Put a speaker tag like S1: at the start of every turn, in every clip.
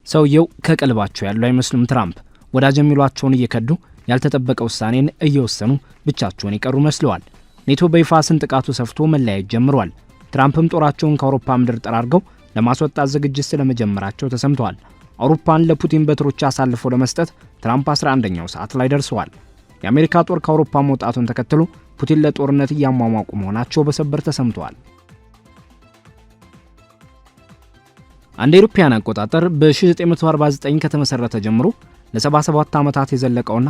S1: ሰውየው ከቀልባቸው ያሉ አይመስሉም። ትራምፕ ወዳጅ የሚሏቸውን እየከዱ ያልተጠበቀ ውሳኔን እየወሰኑ ብቻቸውን ይቀሩ መስለዋል። ኔቶ በይፋ ስንጥቃቱ ሰፍቶ መለያየት ጀምሯል። ትራምፕም ጦራቸውን ከአውሮፓ ምድር ጠራርገው ለማስወጣት ዝግጅት ስለመጀመራቸው ተሰምተዋል። አውሮፓን ለፑቲን በትሮች አሳልፎ ለመስጠት ትራምፕ 11ኛው ሰዓት ላይ ደርሰዋል። የአሜሪካ ጦር ከአውሮፓ መውጣቱን ተከትሎ ፑቲን ለጦርነት እያሟሟቁ መሆናቸው በሰበር ተሰምተዋል። እንደ አውሮፓውያን አቆጣጠር በ1949 ከተመሰረተ ጀምሮ ለ77 ዓመታት የዘለቀውና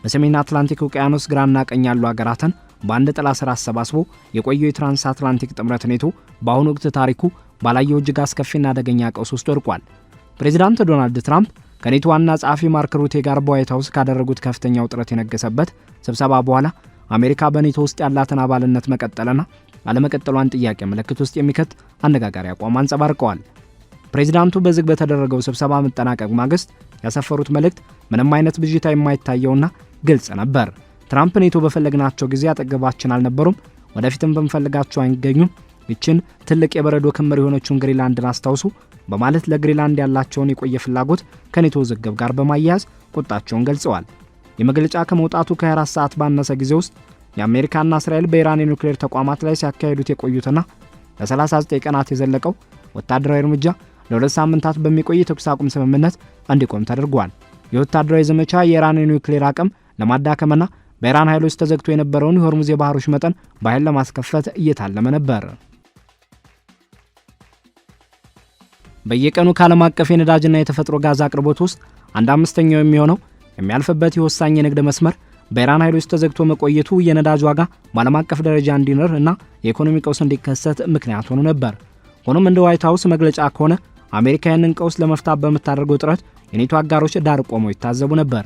S1: በሰሜን አትላንቲክ ውቅያኖስ ግራና ቀኝ ያሉ ሀገራትን በአንድ ጥላ ስር አሰባስቦ የቆየው የትራንስ አትላንቲክ ጥምረት ኔቶ በአሁኑ ወቅት ታሪኩ ባላየው እጅግ አስከፊና አደገኛ ቀውስ ውስጥ ወድቋል። ፕሬዚዳንት ዶናልድ ትራምፕ ከኔቶ ዋና ጸሐፊ ማርክ ሩቴ ጋር በዋይት ሃውስ ካደረጉት ከፍተኛ ውጥረት የነገሰበት ስብሰባ በኋላ አሜሪካ በኔቶ ውስጥ ያላትን አባልነት መቀጠልና አለመቀጠሏን ጥያቄ ምልክት ውስጥ የሚከት አነጋጋሪ አቋም አንጸባርቀዋል። ፕሬዚዳንቱ በዝግ በተደረገው ስብሰባ መጠናቀቅ ማግስት ያሰፈሩት መልእክት ምንም አይነት ብዥታ የማይታየውና ግልጽ ነበር። ትራምፕ ኔቶ በፈለግናቸው ጊዜ አጠገባችን አልነበሩም፣ ወደፊትም በመፈልጋቸው አይገኙም፣ ይችን ትልቅ የበረዶ ክምር የሆነችውን ግሪንላንድን አስታውሱ በማለት ለግሪንላንድ ያላቸውን የቆየ ፍላጎት ከኔቶ ውዝግብ ጋር በማያያዝ ቁጣቸውን ገልጸዋል። የመግለጫ ከመውጣቱ ከ24 ሰዓት ባነሰ ጊዜ ውስጥ የአሜሪካና እስራኤል በኢራን የኒውክሌር ተቋማት ላይ ሲያካሂዱት የቆዩትና ለ39 ቀናት የዘለቀው ወታደራዊ እርምጃ ለ2 ሳምንታት በሚቆይ የተኩስ አቁም ስምምነት እንዲቆም ተደርጓል። የወታደራዊ ዘመቻ የኢራን የኒውክሌር አቅም ለማዳከምና በኢራን ኃይሎች ተዘግቶ የነበረውን የሆርሙዝ የባህሮች መጠን በኃይል ለማስከፈት እየታለመ ነበር። በየቀኑ ከዓለም አቀፍ የነዳጅና የተፈጥሮ ጋዝ አቅርቦት ውስጥ 1/5 የሚሆነው የሚያልፍበት የወሳኝ የንግድ መስመር በኢራን ኃይሎች ተዘግቶ መቆየቱ የነዳጅ ዋጋ በዓለም አቀፍ ደረጃ እንዲንር እና የኢኮኖሚ ቀውስ እንዲከሰት ምክንያት ሆኖ ነበር። ሆኖም እንደ ዋይት ሃውስ መግለጫ ከሆነ አሜሪካ ያንን ቀውስ ለመፍታት በምታደርገው ጥረት የኔቶ አጋሮች ዳር ቆመው ይታዘቡ ነበር።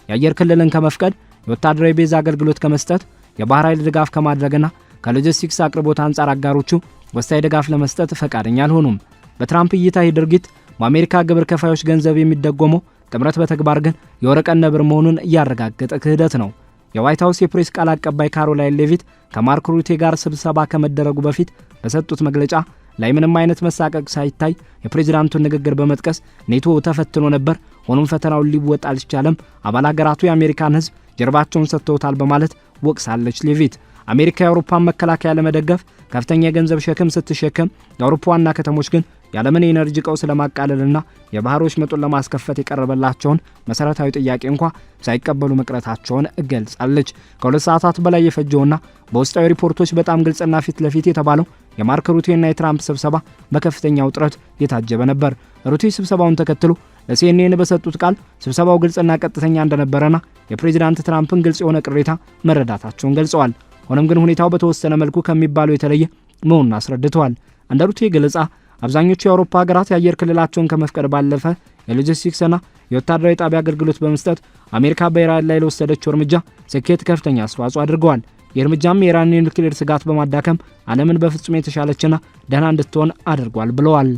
S1: የአየር ክልልን ከመፍቀድ፣ የወታደራዊ ቤዝ አገልግሎት ከመስጠት፣ የባህር ኃይል ድጋፍ ከማድረግና ከሎጂስቲክስ አቅርቦት አንጻር አጋሮቹ ወሳኝ ድጋፍ ለመስጠት ፈቃደኛ አልሆኑም። በትራምፕ እይታ ይህ ድርጊት በአሜሪካ ግብር ከፋዮች ገንዘብ የሚደጎመው ጥምረት በተግባር ግን የወረቀት ነብር መሆኑን እያረጋገጠ ክህደት ነው። የዋይት ሃውስ የፕሬስ ቃል አቀባይ ካሮላይን ሌቪት ከማርክ ሩቴ ጋር ስብሰባ ከመደረጉ በፊት በሰጡት መግለጫ ላይ ምንም አይነት መሳቀቅ ሳይታይ የፕሬዝዳንቱን ንግግር በመጥቀስ ኔቶ ተፈትኖ ነበር፣ ሆኖም ፈተናውን ሊወጣ አልቻለም፣ አባል ሀገራቱ የአሜሪካን ሕዝብ ጀርባቸውን ሰጥተውታል በማለት ወቅሳለች። ሌቪት አሜሪካ የአውሮፓን መከላከያ ለመደገፍ ከፍተኛ የገንዘብ ሸክም ስትሸከም፣ የአውሮፓ ዋና ከተሞች ግን የዓለምን የኤነርጂ ቀውስ ለማቃለልና የባህሮች መጠን ለማስከፈት የቀረበላቸውን መሰረታዊ ጥያቄ እንኳ ሳይቀበሉ መቅረታቸውን ገልጻለች። ከ2 ሰዓታት በላይ የፈጀውና በውስጣዊ ሪፖርቶች በጣም ግልጽና ፊት ለፊት የተባለው የማርክ ሩቴና የትራምፕ ስብሰባ በከፍተኛ ውጥረት የታጀበ ነበር። ሩቴ ስብሰባውን ተከትሎ ለሲኤንኤን በሰጡት ቃል ስብሰባው ግልጽና ቀጥተኛ እንደነበረና የፕሬዝዳንት ትራምፕን ግልጽ የሆነ ቅሬታ መረዳታቸውን ገልጸዋል። ሆኖም ግን ሁኔታው በተወሰነ መልኩ ከሚባለው የተለየ መሆኑን አስረድተዋል። እንደ ሩቴ ገለጻ አብዛኞቹ የአውሮፓ ሀገራት የአየር ክልላቸውን ከመፍቀድ ባለፈ የሎጂስቲክስና የወታደራዊ ጣቢያ አገልግሎት በመስጠት አሜሪካ በኢራን ላይ ለወሰደችው እርምጃ ስኬት ከፍተኛ አስተዋጽኦ አድርገዋል። የእርምጃም የኢራን የኒውክሌር ስጋት በማዳከም ዓለምን በፍጹም የተሻለችና ደህና እንድትሆን አድርጓል ብለዋል።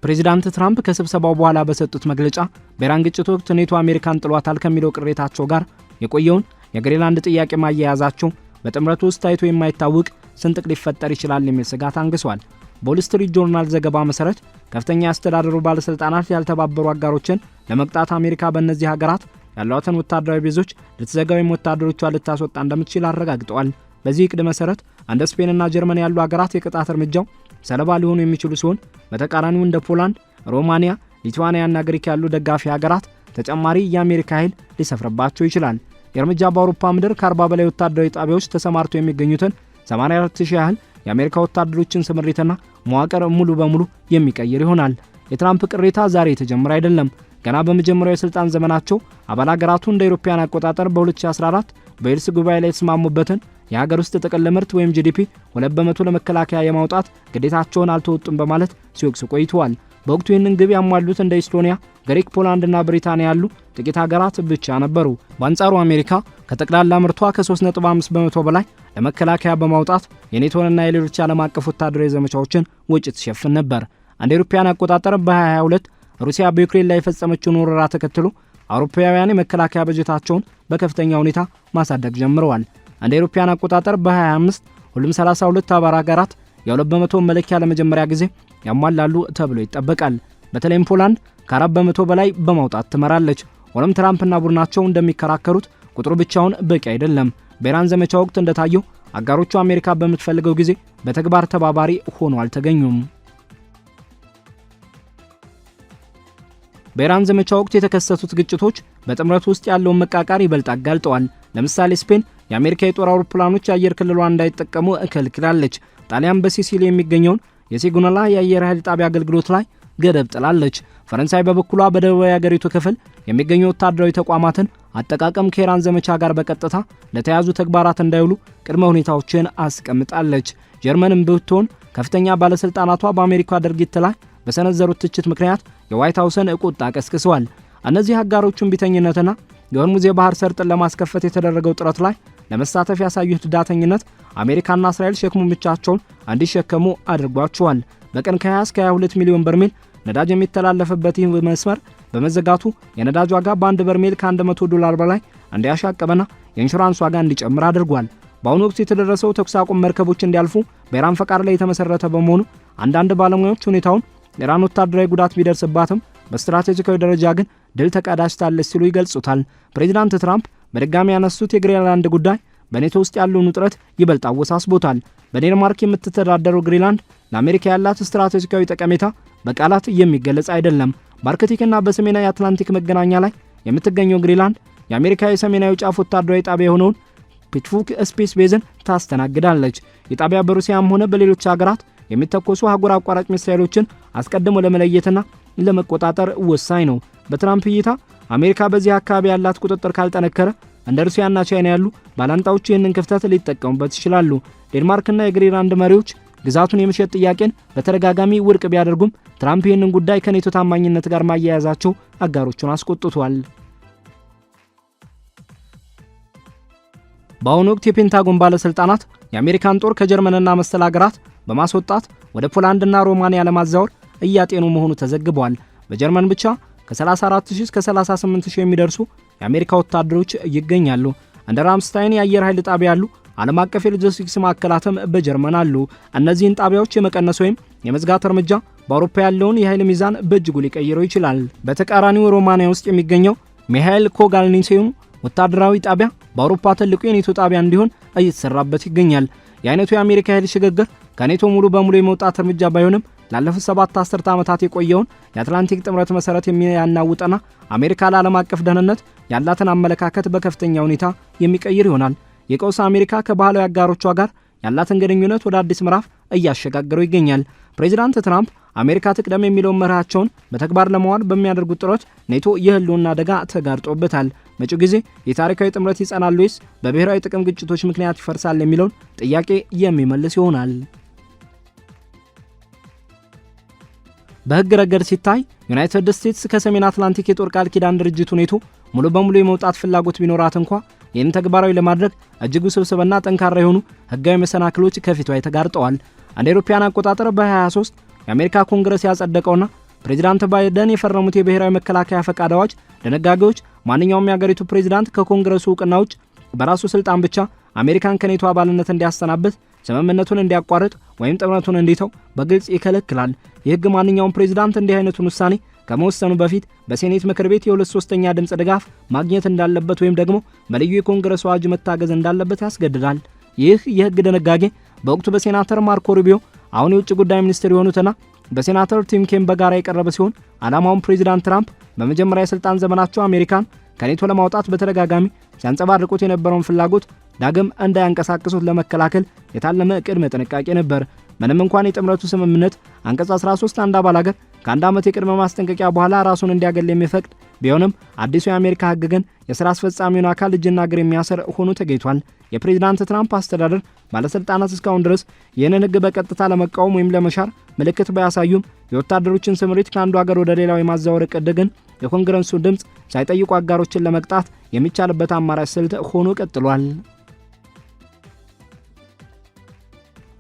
S1: ፕሬዚዳንት ትራምፕ ከስብሰባው በኋላ በሰጡት መግለጫ በኢራን ግጭት ወቅት ኔቶ አሜሪካን ጥሏታል ከሚለው ቅሬታቸው ጋር የቆየውን የግሪንላንድ ጥያቄ ማያያዛቸው በጥምረቱ ውስጥ ታይቶ የማይታወቅ ስንጥቅ ሊፈጠር ይችላል የሚል ስጋት አንግሷል። በዎል ስትሪት ጆርናል ዘገባ መሰረት ከፍተኛ የአስተዳደሩ ባለስልጣናት ያልተባበሩ አጋሮችን ለመቅጣት አሜሪካ በእነዚህ ሀገራት ያሏትን ወታደራዊ ቤዞች ልትዘጋ ወይም ወታደሮቿን ልታስወጣ እንደምትችል አረጋግጠዋል። በዚህ እቅድ መሰረት እንደ ስፔንና ጀርመን ያሉ ሀገራት የቅጣት እርምጃው ሰለባ ሊሆኑ የሚችሉ ሲሆን በተቃራኒው እንደ ፖላንድ፣ ሮማኒያ፣ ሊቱዋኒያና ግሪክ ያሉ ደጋፊ ሀገራት ተጨማሪ የአሜሪካ ኃይል ሊሰፍርባቸው ይችላል። የእርምጃ በአውሮፓ ምድር ከ40 በላይ ወታደራዊ ጣቢያዎች ተሰማርተው የሚገኙትን 84000 ያህል የአሜሪካ ወታደሮችን ስምሪትና መዋቅር ሙሉ በሙሉ የሚቀይር ይሆናል። የትራምፕ ቅሬታ ዛሬ የተጀመረ አይደለም። ገና በመጀመሪያው የስልጣን ዘመናቸው አባል ሀገራቱ እንደ አውሮፓውያን አቆጣጠር በ2014 በዌልስ ጉባኤ ላይ የተስማሙበትን የሀገር ውስጥ ጥቅል ምርት ወይም ጂዲፒ 2% ለመከላከያ የማውጣት ግዴታቸውን አልተወጡም በማለት ሲወቅሱ ቆይተዋል። በወቅቱ ይህንን ግብ ያሟሉት እንደ ኢስቶኒያ፣ ግሪክ፣ ፖላንድና ብሪታንያ ያሉ ጥቂት ሀገራት ብቻ ነበሩ። በአንጻሩ አሜሪካ ከጠቅላላ ምርቷ ከ3.5% በላይ ለመከላከያ በማውጣት የኔቶንና የሌሎች ዓለም አቀፍ ወታደራዊ ዘመቻዎችን ወጪ ትሸፍን ነበር። እንደ አውሮፓውያን አቆጣጠር በ2022 ሩሲያ በዩክሬን ላይ የፈጸመችውን ወረራ ተከትሎ አውሮፓውያን የመከላከያ በጀታቸውን በከፍተኛ ሁኔታ ማሳደግ ጀምረዋል። እንደ አውሮፓውያን አቆጣጠር በ2025 ሁሉም 32 አባል ሀገራት የ2 በመቶ መለኪያ ለመጀመሪያ ጊዜ ያሟላሉ ተብሎ ይጠበቃል። በተለይም ፖላንድ ከ4 በመቶ በላይ በማውጣት ትመራለች። ሆኖም ትራምፕና ቡድናቸው እንደሚከራከሩት ቁጥሩ ብቻውን በቂ አይደለም። በኢራን ዘመቻ ወቅት እንደታየው አጋሮቹ አሜሪካ በምትፈልገው ጊዜ በተግባር ተባባሪ ሆነው አልተገኙም። በኢራን ዘመቻ ወቅት የተከሰቱት ግጭቶች በጥምረት ውስጥ ያለውን መቃቃር ይበልጥ አጋልጠዋል። ለምሳሌ ስፔን የአሜሪካ የጦር አውሮፕላኖች የአየር ክልሏን እንዳይጠቀሙ እከልክላለች። ጣሊያን በሲሲሊ የሚገኘውን የሲጉናላ የአየር ኃይል ጣቢያ አገልግሎት ላይ ገደብ ጥላለች። ፈረንሳይ በበኩሏ በደቡባዊ የአገሪቱ ክፍል የሚገኙ ወታደራዊ ተቋማትን አጠቃቀም ከኢራን ዘመቻ ጋር በቀጥታ ለተያዙ ተግባራት እንዳይውሉ ቅድመ ሁኔታዎችን አስቀምጣለች። ጀርመንም ብትሆን ከፍተኛ ባለስልጣናቷ በአሜሪካ ድርጊት ላይ በሰነዘሩት ትችት ምክንያት የዋይት ሃውስን ቁጣ ቀስቅሰዋል። እነዚህ አጋሮቹን ቢተኝነትና የሆርሙዝ የባህር ሰርጥን ለማስከፈት የተደረገው ጥረት ላይ ለመሳተፍ ያሳዩት ዳተኝነት አሜሪካና እስራኤል ሸክሙን ብቻቸውን እንዲሸከሙ አድርጓቸዋል። በቀን ከ20 እስከ 22 ሚሊዮን በርሜል ነዳጅ የሚተላለፍበት ይህ መስመር በመዘጋቱ የነዳጅ ዋጋ በአንድ በርሜል ከ$100 በላይ እንዲያሻቀበና የኢንሹራንስ ዋጋ እንዲጨምር አድርጓል። በአሁኑ ወቅት የተደረሰው ተኩስ አቁም መርከቦች እንዲያልፉ በኢራን ፈቃድ ላይ የተመሰረተ በመሆኑ አንዳንድ ባለሙያዎች ሁኔታውን ኢራን ወታደራዊ ጉዳት ቢደርስባትም በስትራቴጂካዊ ደረጃ ግን ድል ተቀዳጅታለች ሲሉ ይገልጹታል። ፕሬዚዳንት ትራምፕ በድጋሚ ያነሱት የግሪንላንድ ጉዳይ በኔቶ ውስጥ ያለውን ውጥረት ይበልጥ አወሳስቦታል። በዴንማርክ የምትተዳደረው ግሪንላንድ ለአሜሪካ ያላት ስትራቴጂካዊ ጠቀሜታ በቃላት የሚገለጽ አይደለም። በአርክቲክና በሰሜናዊ አትላንቲክ መገናኛ ላይ የምትገኘው ግሪንላንድ የአሜሪካ የሰሜናዊ ጫፍ ወታደራዊ ጣቢያ የሆነውን ፒትፉክ ስፔስ ቤዝን ታስተናግዳለች። የጣቢያ በሩሲያም ሆነ በሌሎች ሀገራት የሚተኮሱ አህጉር አቋራጭ ሚሳኤሎችን አስቀድሞ ለመለየትና ለመቆጣጠር ወሳኝ ነው። በትራምፕ እይታ አሜሪካ በዚህ አካባቢ ያላት ቁጥጥር ካልጠነከረ እንደ ሩሲያና ቻይና ያሉ ባላንጣዎች ይህንን ክፍተት ሊጠቀሙበት ይችላሉ። ዴንማርክና የግሪንላንድ መሪዎች ግዛቱን የመሸጥ ጥያቄን በተደጋጋሚ ውድቅ ቢያደርጉም ትራምፕ ይህንን ጉዳይ ከኔቶ ታማኝነት ጋር ማያያዛቸው አጋሮቹን አስቆጥቷል። በአሁኑ ወቅት የፔንታጎን ባለስልጣናት የአሜሪካን ጦር ከጀርመንና መሰል ሀገራት በማስወጣት ወደ ፖላንድና ሮማኒያ ለማዛወር እያጤኑ መሆኑ ተዘግቧል። በጀርመን ብቻ ከ34000 እስከ 38000 የሚደርሱ የአሜሪካ ወታደሮች ይገኛሉ። እንደ ራምስታይን የአየር ኃይል ጣቢያ ያሉ ዓለም አቀፍ የሎጂስቲክስ ማዕከላትም በጀርመን አሉ። እነዚህን ጣቢያዎች የመቀነስ ወይም የመዝጋት እርምጃ በአውሮፓ ያለውን የኃይል ሚዛን በእጅጉ ሊቀይረው ይችላል። በተቃራኒው ሮማኒያ ውስጥ የሚገኘው ሚሃኤል ኮጋልኒሲዮን ወታደራዊ ጣቢያ በአውሮፓ ትልቁ የኔቶ ጣቢያ እንዲሆን እየተሰራበት ይገኛል። የአይነቱ የአሜሪካ ኃይል ሽግግር ከኔቶ ሙሉ በሙሉ የመውጣት እርምጃ ባይሆንም ላለፉት 7 አስርተ ዓመታት የቆየውን የአትላንቲክ ጥምረት መሰረት የሚያናውጥና አሜሪካ ለዓለም አቀፍ ደህንነት ያላትን አመለካከት በከፍተኛ ሁኔታ የሚቀይር ይሆናል። የቀውስ አሜሪካ ከባህላዊ አጋሮቿ ጋር ያላትን ግንኙነት ወደ አዲስ ምዕራፍ እያሸጋገረው ይገኛል። ፕሬዚዳንት ትራምፕ አሜሪካ ትቅደም የሚለውን መርሃቸውን በተግባር ለማዋል በሚያደርጉት ጥረት ኔቶ የህልውና አደጋ ተጋርጦበታል። መጪው ጊዜ የታሪካዊ ጥምረት ይጸናል ወይስ በብሔራዊ ጥቅም ግጭቶች ምክንያት ይፈርሳል የሚለውን ጥያቄ የሚመልስ ይሆናል። በህግ ረገድ ሲታይ ዩናይትድ ስቴትስ ከሰሜን አትላንቲክ የጦር ቃል ኪዳን ድርጅቱ ኔቶ ሙሉ በሙሉ የመውጣት ፍላጎት ቢኖራት እንኳ ይህን ተግባራዊ ለማድረግ እጅግ ውስብስብና ጠንካራ የሆኑ ህጋዊ መሰናክሎች ከፊቷ ተጋርጠዋል። እንደ አውሮፓውያን አቆጣጠር በ2023 የአሜሪካ ኮንግረስ ያጸደቀውና ፕሬዚዳንት ባይደን የፈረሙት የብሔራዊ መከላከያ ፈቃድ አዋጅ ድንጋጌዎች ማንኛውም የአገሪቱ ፕሬዚዳንት ከኮንግረሱ እውቅና ውጭ በራሱ ስልጣን ብቻ አሜሪካን ከኔቶ አባልነት እንዲያሰናብት፣ ስምምነቱን እንዲያቋርጥ ወይም ጥምረቱን እንዲተው በግልጽ ይከለክላል። የህግ ማንኛውም ፕሬዚዳንት እንዲህ አይነቱን ውሳኔ ከመወሰኑ በፊት በሴኔት ምክር ቤት የ2/3 ድምጽ ድጋፍ ማግኘት እንዳለበት ወይም ደግሞ በልዩ የኮንግረስ አዋጅ መታገዝ እንዳለበት ያስገድዳል። ይህ የህግ ድንጋጌ በወቅቱ በሴናተር ማርኮ ሩቢዮ አሁን የውጭ ጉዳይ ሚኒስትር የሆኑትና በሴናተር ቲም ኬን በጋራ የቀረበ ሲሆን ዓላማውን ፕሬዚዳንት ትራምፕ በመጀመሪያ የስልጣን ዘመናቸው አሜሪካን ከኔቶ ለማውጣት በተደጋጋሚ ሲያንጸባርቁት የነበረውን ፍላጎት ዳግም እንዳያንቀሳቅሱት ለመከላከል የታለመ ቅድመ ጥንቃቄ ነበር። ምንም እንኳን የጥምረቱ ስምምነት አንቀጽ 13 አንድ አባል ሀገር ከአንድ ዓመት የቅድመ ማስጠንቀቂያ በኋላ ራሱን እንዲያገል የሚፈቅድ ቢሆንም አዲሱ የአሜሪካ ህግ ግን የሥራ አስፈጻሚውን አካል እጅና እግር የሚያሰር ሆኖ ተገኝቷል። የፕሬዚዳንት ትራምፕ አስተዳደር ባለስልጣናት እስካሁን ድረስ ይህንን ህግ በቀጥታ ለመቃወም ወይም ለመሻር ምልክት ባያሳዩም የወታደሮችን ስምሪት ከአንዱ ሀገር ወደ ሌላው የማዛወር እቅድ ግን የኮንግረሱን ድምፅ ሳይጠይቁ አጋሮችን ለመቅጣት የሚቻልበት አማራጭ ስልት ሆኖ ቀጥሏል።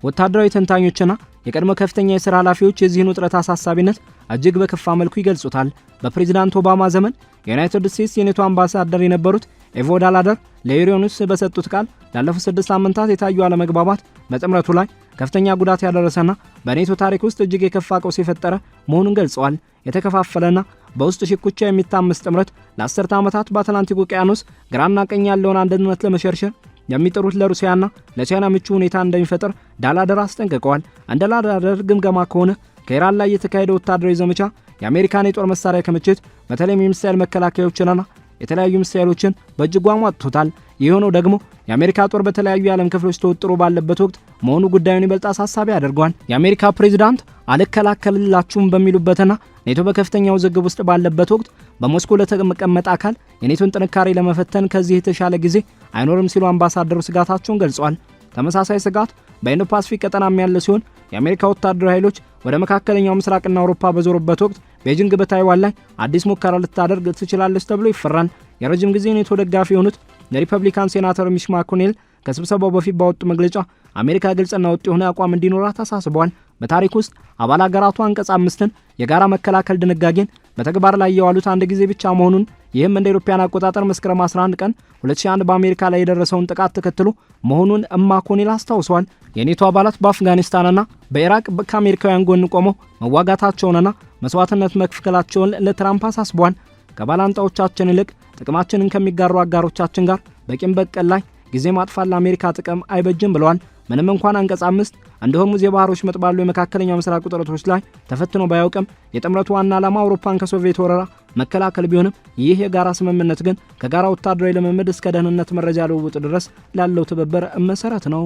S1: ወታደራዊ ተንታኞችና የቀድሞ ከፍተኛ የሥራ ኃላፊዎች የዚህን ውጥረት አሳሳቢነት እጅግ በከፋ መልኩ ይገልጹታል። በፕሬዚዳንት ኦባማ ዘመን የዩናይትድ ስቴትስ የኔቶ አምባሳደር የነበሩት ኤቮ ዳላደር ለዩሮኒውስ በሰጡት ቃል ላለፉት 6 ሳምንታት የታዩ አለመግባባት በጥምረቱ ላይ ከፍተኛ ጉዳት ያደረሰና በኔቶ ታሪክ ውስጥ እጅግ የከፋ ቀውስ የፈጠረ መሆኑን ገልጸዋል። የተከፋፈለና በውስጥ ሽኩቻ የሚታመስ ጥምረት ለ10 ዓመታት በአትላንቲክ ውቅያኖስ ግራና ቀኝ ያለውን አንድነት ለመሸርሸር የሚጥሩት ለሩሲያና ለቻይና ምቹ ሁኔታ እንደሚፈጥር ዳላደር አስጠንቅቀዋል። እንደ ዳላደር ግምገማ ከሆነ ከኢራን ላይ የተካሄደ ወታደራዊ ዘመቻ የአሜሪካን የጦር መሳሪያ ክምችት በተለይም የሚሳኤል መከላከያዎችንና የተለያዩ ሚሳኤሎችን በእጅጉ አሟጥቶታል። ይህ ሆነው ደግሞ የአሜሪካ ጦር በተለያዩ የዓለም ክፍሎች ተወጥሮ ባለበት ወቅት መሆኑ ጉዳዩን ይበልጥ አሳሳቢ ያደርገዋል። የአሜሪካ ፕሬዝዳንት አልከላከልላችሁም በሚሉበትና ኔቶ በከፍተኛ ውዝግብ ውስጥ ባለበት ወቅት በሞስኮ ለተቀመጠ አካል የኔቶን ጥንካሬ ለመፈተን ከዚህ የተሻለ ጊዜ አይኖርም ሲሉ አምባሳደሩ ስጋታቸውን ገልጸዋል። ተመሳሳይ ስጋት በኢንዶ ፓሲፊክ ቀጠናም ያለ ሲሆን የአሜሪካ ወታደራዊ ኃይሎች ወደ መካከለኛው ምስራቅና አውሮፓ በዞሩበት ወቅት ቤጂንግ በታይዋን ላይ አዲስ ሙከራ ልታደርግ ትችላለች ተብሎ ይፈራል። የረጅም ጊዜ ኔቶ ደጋፊ የሆኑት የሪፐብሊካን ሴናተር ሚች ማኮኔል ከስብሰባው በፊት ባወጡ መግለጫ አሜሪካ ግልጽና ወጥ የሆነ አቋም እንዲኖራት አሳስበዋል። በታሪክ ውስጥ አባል አገራቱ አንቀጽ 5ን የጋራ መከላከል ድንጋጌን በተግባር ላይ የዋሉት አንድ ጊዜ ብቻ መሆኑን ይህም እንደ አውሮፓውያን አቆጣጠር መስከረም 11 ቀን 2001 በአሜሪካ ላይ የደረሰውን ጥቃት ተከትሎ መሆኑን ማኮኔል አስታውሰዋል። የኔቶ አባላት በአፍጋኒስታንና በኢራቅ ከአሜሪካውያን ጎን ቆመው መዋጋታቸውንና መስዋዕትነት መክፈላቸውን ለትራምፕ አሳስበዋል። ከባላንጣዎቻችን ይልቅ ጥቅማችንን ከሚጋሩ አጋሮቻችን ጋር በቂም በቀል ላይ ጊዜ ማጥፋት ለአሜሪካ ጥቅም አይበጅም ብለዋል። ምንም እንኳን አንቀጽ 5 እንደሆሙ የባህሮች መጥ ባሉ የመካከለኛው ምስራቅ ውጥረቶች ላይ ተፈትኖ ባያውቅም የጥምረቱ ዋና ዓላማ አውሮፓን ከሶቪየት ወረራ መከላከል ቢሆንም ይህ የጋራ ስምምነት ግን ከጋራ ወታደራዊ ልምምድ እስከ ደህንነት መረጃ ልውውጥ ድረስ ላለው ትብብር መሰረት ነው።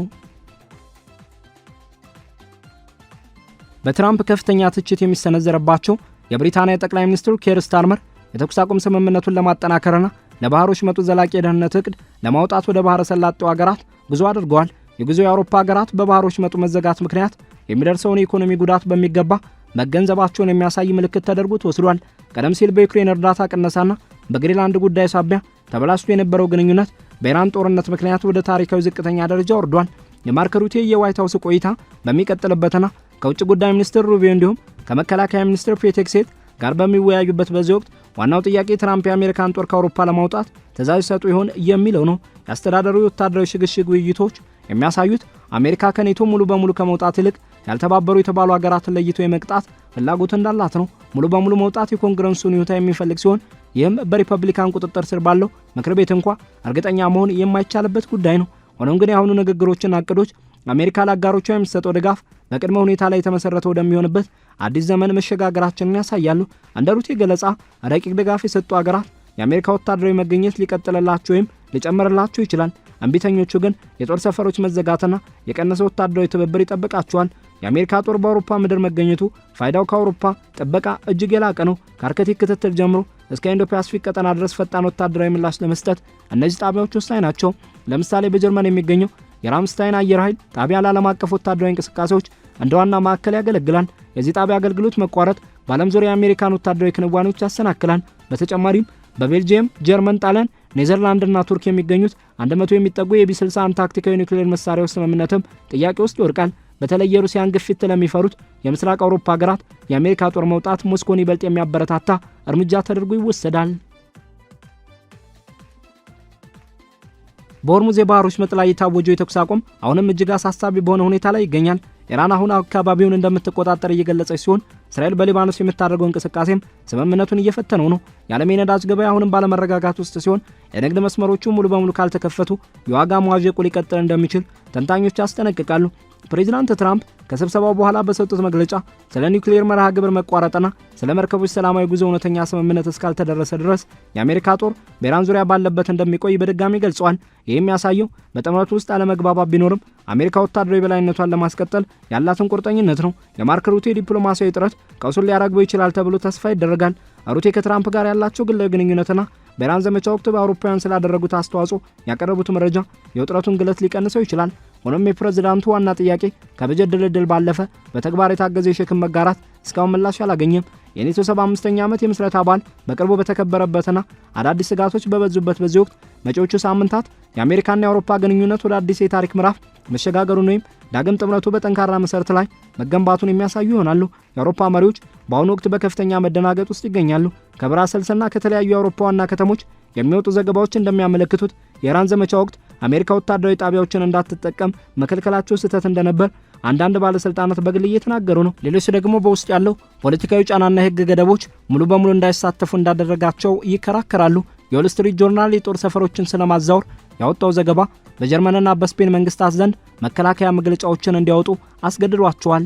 S1: በትራምፕ ከፍተኛ ትችት የሚሰነዘረባቸው የብሪታንያ ጠቅላይ ሚኒስትር ኬር ስታርመር የተኩስ አቁም ስምምነቱን ለማጠናከርና ለባህሮች መጡ ዘላቂ የደህንነት እቅድ ለማውጣት ወደ ባህረ ሰላጤው ሀገራት ጉዞ አድርገዋል። የጉዞው የአውሮፓ ሀገራት በባህሮች መጡ መዘጋት ምክንያት የሚደርሰውን የኢኮኖሚ ጉዳት በሚገባ መገንዘባቸውን የሚያሳይ ምልክት ተደርጎ ተወስዷል። ቀደም ሲል በዩክሬን እርዳታ ቅነሳና በግሪንላንድ ጉዳይ ሳቢያ ተበላሽቶ የነበረው ግንኙነት በኢራን ጦርነት ምክንያት ወደ ታሪካዊ ዝቅተኛ ደረጃ ወርዷል። የማርክ ሩቴ የዋይት ሃውስ ቆይታ በሚቀጥልበትና ከውጭ ጉዳይ ሚኒስትር ሩቢዮ እንዲሁም ከመከላከያ ሚኒስትር ፔት ሄግሴት ጋር በሚወያዩበት በዚህ ወቅት ዋናው ጥያቄ ትራምፕ የአሜሪካን ጦር ከአውሮፓ ለማውጣት ትዕዛዝ ሰጡ ይሆን የሚለው ነው። የአስተዳደሩ ወታደራዊ ሽግሽግ ውይይቶች የሚያሳዩት አሜሪካ ከኔቶ ሙሉ በሙሉ ከመውጣት ይልቅ ያልተባበሩ የተባሉ ሀገራትን ለይቶ የመቅጣት ፍላጎት እንዳላት ነው። ሙሉ በሙሉ መውጣት የኮንግረሱን ይሁንታ የሚፈልግ ሲሆን ይህም በሪፐብሊካን ቁጥጥር ስር ባለው ምክር ቤት እንኳ እርግጠኛ መሆን የማይቻልበት ጉዳይ ነው። ሆኖም ግን የአሁኑ ንግግሮችና እቅዶች አሜሪካ ለአጋሮቿ የሚሰጠው ድጋፍ በቅድመ ሁኔታ ላይ የተመሰረተ ወደሚሆንበት አዲስ ዘመን መሸጋገራችንን ያሳያሉ። እንደ ሩቴ ገለጻ ረቂቅ ድጋፍ የሰጡ ሀገራት የአሜሪካ ወታደራዊ መገኘት ሊቀጥልላቸው ወይም ሊጨምርላቸው ይችላል። እምቢተኞቹ ግን የጦር ሰፈሮች መዘጋትና የቀነሰ ወታደራዊ ትብብር ይጠብቃቸዋል። የአሜሪካ ጦር በአውሮፓ ምድር መገኘቱ ፋይዳው ከአውሮፓ ጥበቃ እጅግ የላቀ ነው። ከአርክቲክ ክትትል ጀምሮ እስከ ኢንዶ ፓሲፊክ ቀጠና ድረስ ፈጣን ወታደራዊ ምላሽ ለመስጠት እነዚህ ጣቢያዎች ወሳኝ ናቸው። ለምሳሌ በጀርመን የሚገኘው የራምስታይን አየር ኃይል ጣቢያ ለዓለም አቀፍ ወታደራዊ እንቅስቃሴዎች እንደ ዋና ማዕከል ያገለግላል። የዚህ ጣቢያ አገልግሎት መቋረጥ በዓለም ዙሪያ የአሜሪካን ወታደራዊ ክንዋኔዎች ያሰናክላል። በተጨማሪም በቤልጂየም፣ ጀርመን፣ ጣሊያን፣ ኔዘርላንድና ቱርክ የሚገኙት 100 የሚጠጉ የቢ61 ታክቲካዊ ኒውክሌር መሳሪያዎች ስምምነትም ጥያቄ ውስጥ ይወድቃል። በተለይ የሩሲያን ግፊት ለሚፈሩት የምስራቅ አውሮፓ ሀገራት የአሜሪካ ጦር መውጣት ሞስኮን ይበልጥ የሚያበረታታ እርምጃ ተደርጎ ይወሰዳል። በሆርሙዝ የባህሮች መጥ ላይ የታወጀው የተኩስ አቁም አሁንም እጅግ አሳሳቢ በሆነ ሁኔታ ላይ ይገኛል። ኢራን አሁን አካባቢውን እንደምትቆጣጠር እየገለጸች ሲሆን እስራኤል በሊባኖስ የምታደርገው እንቅስቃሴም ስምምነቱን እየፈተነው ነው። የዓለም የነዳጅ ገበያ አሁንም ባለመረጋጋት ውስጥ ሲሆን የንግድ መስመሮቹ ሙሉ በሙሉ ካልተከፈቱ የዋጋ መዋዠቁ ሊቀጥል እንደሚችል ተንታኞች ያስጠነቅቃሉ። ፕሬዚዳንት ትራምፕ ከስብሰባው በኋላ በሰጡት መግለጫ ስለ ኒውክሌር መርሃ ግብር መቋረጥና ስለ መርከቦች ሰላማዊ ጉዞ እውነተኛ ስምምነት እስካልተደረሰ ድረስ የአሜሪካ ጦር በኢራን ዙሪያ ባለበት እንደሚቆይ በድጋሚ ገልጸዋል። ይህም ያሳየው በጥምረቱ ውስጥ አለመግባባት ቢኖርም አሜሪካ ወታደራዊ በላይነቷን ለማስቀጠል ያላትን ቁርጠኝነት ነው። የማርክ ሩቴ ዲፕሎማሲያዊ ጥረት ቀውሱን ሊያራግበው ይችላል ተብሎ ተስፋ ይደረጋል። ሩቴ ከትራምፕ ጋር ያላቸው ግላዊ ግንኙነትና በኢራን ዘመቻ ወቅት በአውሮፓውያን ስላደረጉት አስተዋጽኦ ያቀረቡት መረጃ የውጥረቱን ግለት ሊቀንሰው ይችላል። ሆኖም የፕሬዝዳንቱ ዋና ጥያቄ ከበጀት ድልድል ባለፈ በተግባር የታገዘ የሸክም መጋራት እስካሁን ምላሽ አላገኘም። የኔቶ 75ኛ ዓመት የምስረታ በዓል በቅርቡ በተከበረበትና አዳዲስ ስጋቶች በበዙበት በዚህ ወቅት መጪዎቹ ሳምንታት የአሜሪካና የአውሮፓ ግንኙነት ወደ አዲስ የታሪክ ምዕራፍ መሸጋገሩን ወይም ዳግም ጥምረቱ በጠንካራ መሰረት ላይ መገንባቱን የሚያሳዩ ይሆናሉ። የአውሮፓ መሪዎች በአሁኑ ወቅት በከፍተኛ መደናገጥ ውስጥ ይገኛሉ። ከብራሰልስና ከተለያዩ የአውሮፓ ዋና ከተሞች የሚወጡ ዘገባዎች እንደሚያመለክቱት የኢራን ዘመቻ ወቅት አሜሪካ ወታደራዊ ጣቢያዎችን እንዳትጠቀም መከልከላቸው ስህተት እንደነበር አንዳንድ ባለስልጣናት በግል እየተናገሩ ነው። ሌሎች ደግሞ በውስጥ ያለው ፖለቲካዊ ጫናና የህግ ገደቦች ሙሉ በሙሉ እንዳይሳተፉ እንዳደረጋቸው ይከራከራሉ። የዎል ስትሪት ጆርናል የጦር ሰፈሮችን ስለማዛወር ያወጣው ዘገባ በጀርመንና በስፔን መንግስታት ዘንድ መከላከያ መግለጫዎችን እንዲያወጡ አስገድዷቸዋል።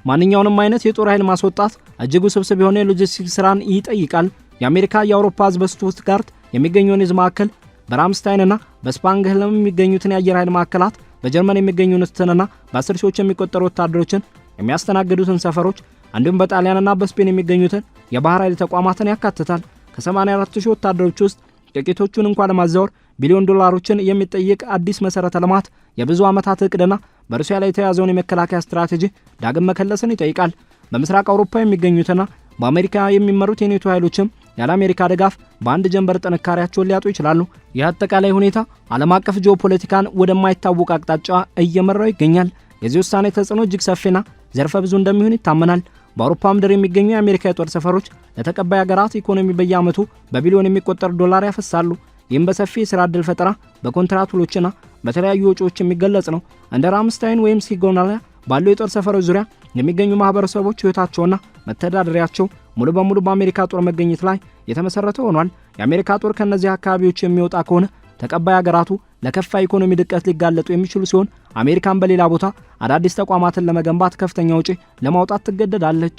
S1: ማንኛውንም አይነት የጦር ኃይል ማስወጣት እጅግ ውስብስብ የሆነ የሎጂስቲክስ ስራን ይጠይቃል። የአሜሪካ የአውሮፓ ህዝብ በስቱትጋርት የሚገኘውን የዝ ማዕከል በራምስታይንና በስፓንግህልም የሚገኙትን የአየር ኃይል ማዕከላት በጀርመን የሚገኙትንና በ10 ሺዎች የሚቆጠሩ ወታደሮችን የሚያስተናግዱትን ሰፈሮች እንዲሁም በጣሊያንና በስፔን የሚገኙትን የባህር ኃይል ተቋማትን ያካትታል። ከ84,000 ወታደሮች ውስጥ ጥቂቶቹን እንኳን ለማዛወር ቢሊዮን ዶላሮችን የሚጠይቅ አዲስ መሰረተ ልማት የብዙ ዓመታት እቅድና በሩሲያ ላይ የተያዘውን የመከላከያ ስትራቴጂ ዳግም መከለስን ይጠይቃል። በምስራቅ አውሮፓ የሚገኙትና በአሜሪካ የሚመሩት የኔቶ ኃይሎችም ያለ አሜሪካ ድጋፍ በአንድ ጀንበር ጥንካሬያቸውን ሊያጡ ይችላሉ። ይህ አጠቃላይ ሁኔታ ዓለም አቀፍ ጂኦፖለቲካን ወደማይታወቅ አቅጣጫ እየመራው ይገኛል። የዚህ ውሳኔ ተጽዕኖ እጅግ ሰፊና ዘርፈ ብዙ እንደሚሆን ይታመናል። በአውሮፓ ምድር የሚገኙ የአሜሪካ የጦር ሰፈሮች ለተቀባይ ሀገራት ኢኮኖሚ በየዓመቱ በቢሊዮን የሚቆጠር ዶላር ያፈሳሉ። ይህም በሰፊ የሥራ ዕድል ፈጠራ፣ በኮንትራት ውሎችና በተለያዩ ወጪዎች የሚገለጽ ነው። እንደ ራምስታይን ወይም ሲግናሊያ ባሉ የጦር ሰፈሮች ዙሪያ የሚገኙ ማህበረሰቦች ህይወታቸውና መተዳደሪያቸው ሙሉ በሙሉ በአሜሪካ ጦር መገኘት ላይ የተመሰረተ ሆኗል። የአሜሪካ ጦር ከነዚህ አካባቢዎች የሚወጣ ከሆነ ተቀባይ ሀገራቱ ለከፋ ኢኮኖሚ ድቀት ሊጋለጡ የሚችሉ ሲሆን አሜሪካን በሌላ ቦታ አዳዲስ ተቋማትን ለመገንባት ከፍተኛ ወጪ ለማውጣት ትገደዳለች።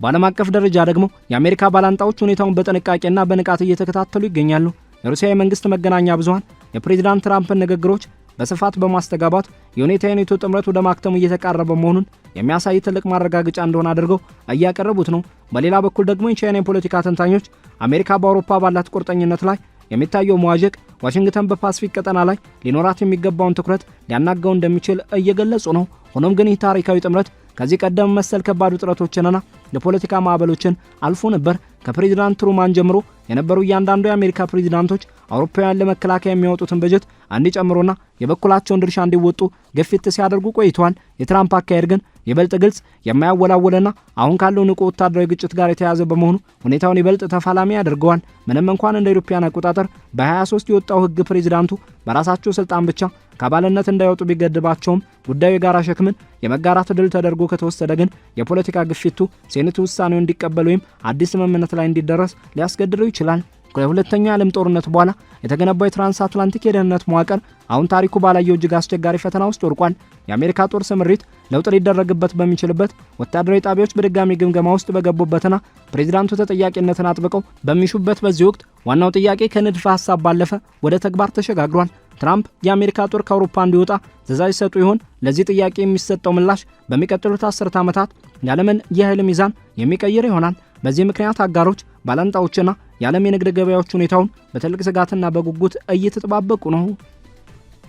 S1: በዓለም አቀፍ ደረጃ ደግሞ የአሜሪካ ባላንጣዎች ሁኔታውን በጥንቃቄና በንቃት እየተከታተሉ ይገኛሉ። የሩሲያ የመንግስት መገናኛ ብዙሃን የፕሬዝዳንት ትራምፕን ንግግሮች በስፋት በማስተጋባት የሁኔታ የኔቶ ጥምረት ወደ ማክተሙ እየተቃረበ መሆኑን የሚያሳይ ትልቅ ማረጋገጫ እንደሆነ አድርገው እያቀረቡት ነው። በሌላ በኩል ደግሞ የቻይና የፖለቲካ ተንታኞች አሜሪካ በአውሮፓ ባላት ቁርጠኝነት ላይ የሚታየው መዋዠቅ ዋሽንግተን በፓሲፊክ ቀጠና ላይ ሊኖራት የሚገባውን ትኩረት ሊያናጋው እንደሚችል እየገለጹ ነው። ሆኖም ግን ይህ ታሪካዊ ጥምረት ከዚህ ቀደም መሰል ከባድ ውጥረቶችንና የፖለቲካ ማዕበሎችን አልፎ ነበር። ከፕሬዝዳንት ትሩማን ጀምሮ የነበሩ እያንዳንዱ የአሜሪካ ፕሬዝዳንቶች አውሮፓውያን ለመከላከያ የሚያወጡትን በጀት እንዲጨምሩና የበኩላቸውን ድርሻ እንዲወጡ ግፊት ሲያደርጉ ቆይተዋል። የትራምፕ አካሄድ ግን ይበልጥ ግልጽ፣ የማያወላወልና አሁን ካለው ንቁ ወታደራዊ ግጭት ጋር የተያያዘ በመሆኑ ሁኔታውን ይበልጥ ተፋላሚ ያደርገዋል። ምንም እንኳን እንደ አውሮፓውያን አቆጣጠር በ23 የወጣው ህግ ፕሬዝዳንቱ በራሳቸው ስልጣን ብቻ ከአባልነት እንዳይወጡ ቢገድባቸውም ጉዳዩ የጋራ ሸክምን የመጋራት ድል ተደርጎ ከተወሰደ ግን የፖለቲካ ግፊቱ ሴኔቱ ውሳኔውን እንዲቀበል ወይም አዲስ ስምምነት ላይ እንዲደረስ ሊያስገድደው ይችላል። ከሁለተኛው የዓለም ጦርነት በኋላ የተገነባው የትራንስ አትላንቲክ የደህንነት መዋቅር አሁን ታሪኩ ባላየው እጅግ አስቸጋሪ ፈተና ውስጥ ወድቋል። የአሜሪካ ጦር ስምሪት ለውጥ ሊደረግበት በሚችልበት ወታደራዊ ጣቢያዎች በድጋሚ ግምገማ ውስጥ በገቡበትና ፕሬዝዳንቱ ተጠያቂነትን አጥብቀው በሚሹበት በዚህ ወቅት ዋናው ጥያቄ ከንድፈ ሐሳብ ባለፈ ወደ ተግባር ተሸጋግሯል። ትራምፕ የአሜሪካ ጦር ከአውሮፓ እንዲወጣ ትዕዛዝ ይሰጡ ይሆን? ለዚህ ጥያቄ የሚሰጠው ምላሽ በሚቀጥሉት 10 ዓመታት የዓለምን የኃይል ሚዛን የሚቀይር ይሆናል። በዚህ ምክንያት አጋሮች፣ ባላንጣዎችና የዓለም የንግድ ገበያዎች ሁኔታውን በትልቅ ስጋትና በጉጉት እየተጠባበቁ ነው።